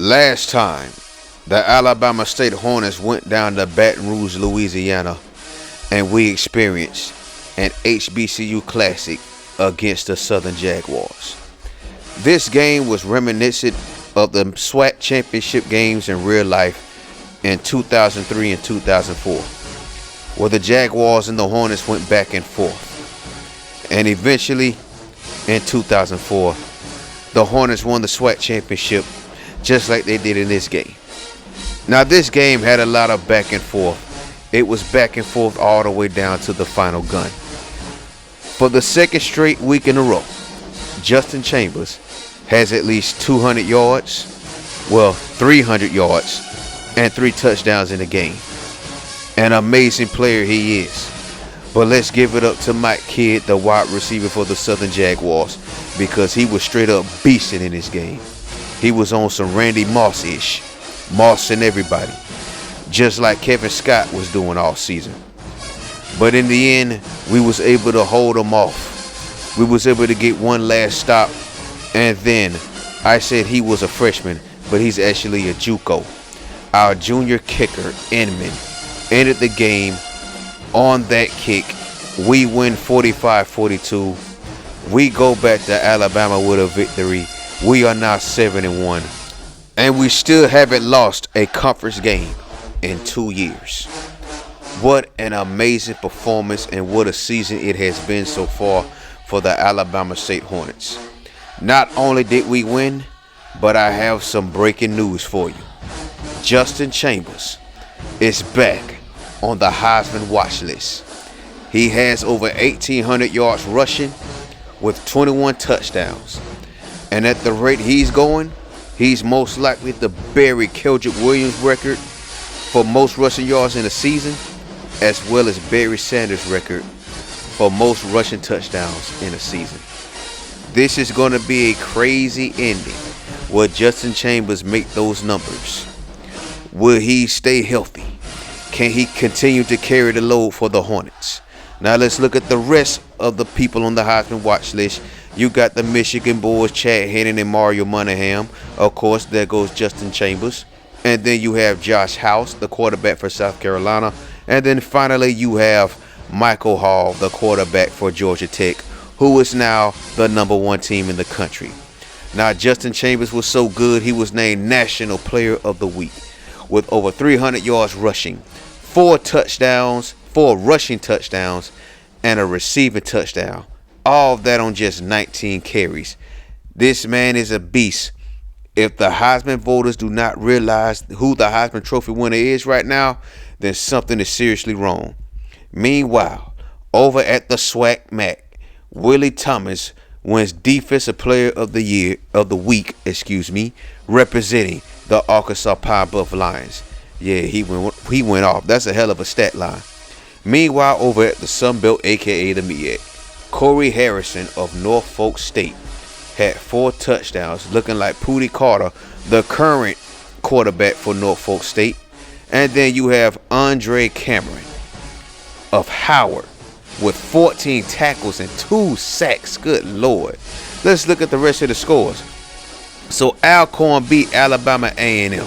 Last time, the Alabama State Hornets went down to Baton Rouge, Louisiana, and we experienced an HBCU Classic against the Southern Jaguars. This game was reminiscent of the SWAC championship games in real life in 2003 and 2004, where the Jaguars and the Hornets went back and forth. And eventually, in 2004, the Hornets won the SWAC championship just like they did in this game. Now, this game had a lot of back and forth. It was back and forth all the way down to the final gun. For the second straight week in a row, Justin Chambers has at least 200 yards, 300 yards, and 3 touchdowns in the game. An amazing player he is. But let's give it up to Mike Kidd, the wide receiver for the Southern Jaguars, because he was straight up beasting in this game. He was on some Randy Moss-ish, mossing everybody, just like Kevin Scott was doing all season. But in the end, we was able to hold him off. We was able to get one last stop, and then I said he was a freshman, but he's actually a JUCO. Our junior kicker, Inman, ended the game on that kick. We win 45-42. We go back to Alabama with a victory. We are now 7-1, and we still haven't lost a conference game in 2 years. What an amazing performance, and what a season it has been so far for the Alabama State Hornets. Not only did we win, but I have some breaking news for you. Justin Chambers is back on the Heisman Watch list. He has over 1,800 yards rushing with 21 touchdowns. And at the rate he's going, he's most likely to bury Keldrick Williams' record for most rushing yards in a season, as well as Barry Sanders' record for most rushing touchdowns in a season. This is going to be a crazy ending. Will Justin Chambers make those numbers? Will he stay healthy? Can he continue to carry the load for the Hornets? Now let's look at the rest of the people on the Heisman Watch list. You got the Michigan boys, Chad Henne and Mario Monahan. Of course, there goes Justin Chambers. And then you have Josh House, the quarterback for South Carolina. And then finally you have Michael Hall, the quarterback for Georgia Tech, who is now the #1 team in the country. Now, Justin Chambers was so good, he was named National Player of the Week with over 300 yards rushing, 4 rushing touchdowns, and a receiving touchdown. All of that on just 19 carries. This man is a beast. If the Heisman voters do not realize who the Heisman Trophy winner is right now, then something is seriously wrong. Meanwhile, over at the SWAC MAC, Willie Thomas wins Defensive Player of the Week, representing the Arkansas Pine Bluff Lions. Yeah, he went off. That's a hell of a stat line. Meanwhile, over at the Sun Belt, aka the MEAC, Corey Harrison of Norfolk State had 4 touchdowns, looking like Pootie Carter, the current quarterback for Norfolk State. And then you have Andre Cameron of Howard with 14 tackles and 2 sacks. Good Lord. Let's look at the rest of the scores. So Alcorn beat Alabama A&M.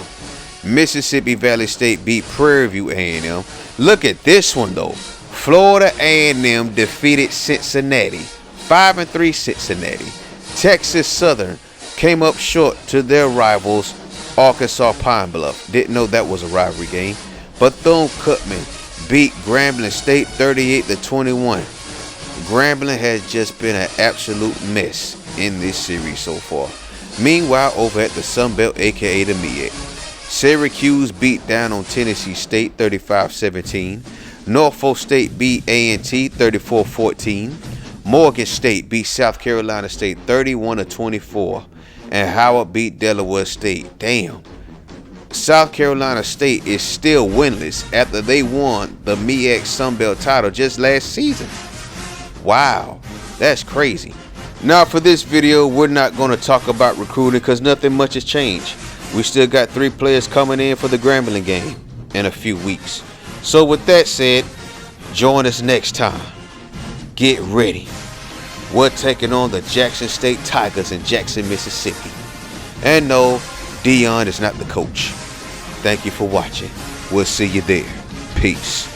Mississippi Valley State beat Prairie View A&M. Look at this one though. Florida A&M defeated Cincinnati. 5-3 Cincinnati. Texas Southern came up short to their rivals Arkansas Pine Bluff. Didn't know that was a rivalry game. Bethune-Cookman beat Grambling State 38-21. Grambling has just been an absolute mess in this series so far. Meanwhile, over at the Sun Belt, aka the MEAC, Syracuse beat down on Tennessee State 35-17. Norfolk State beat A&T 34-14. Morgan State beat South Carolina State 31-24. And Howard beat Delaware State. Damn. South Carolina State is still winless after they won the MEAC Sun Belt title just last season. Wow, that's crazy. Now for this video, we're not going to talk about recruiting because nothing much has changed. We still got 3 players coming in for the Grambling game in a few weeks. So with that said, join us next time. Get ready. We're taking on the Jackson State Tigers in Jackson, Mississippi. And no, Dion is not the coach. Thank you for watching. We'll see you there. Peace.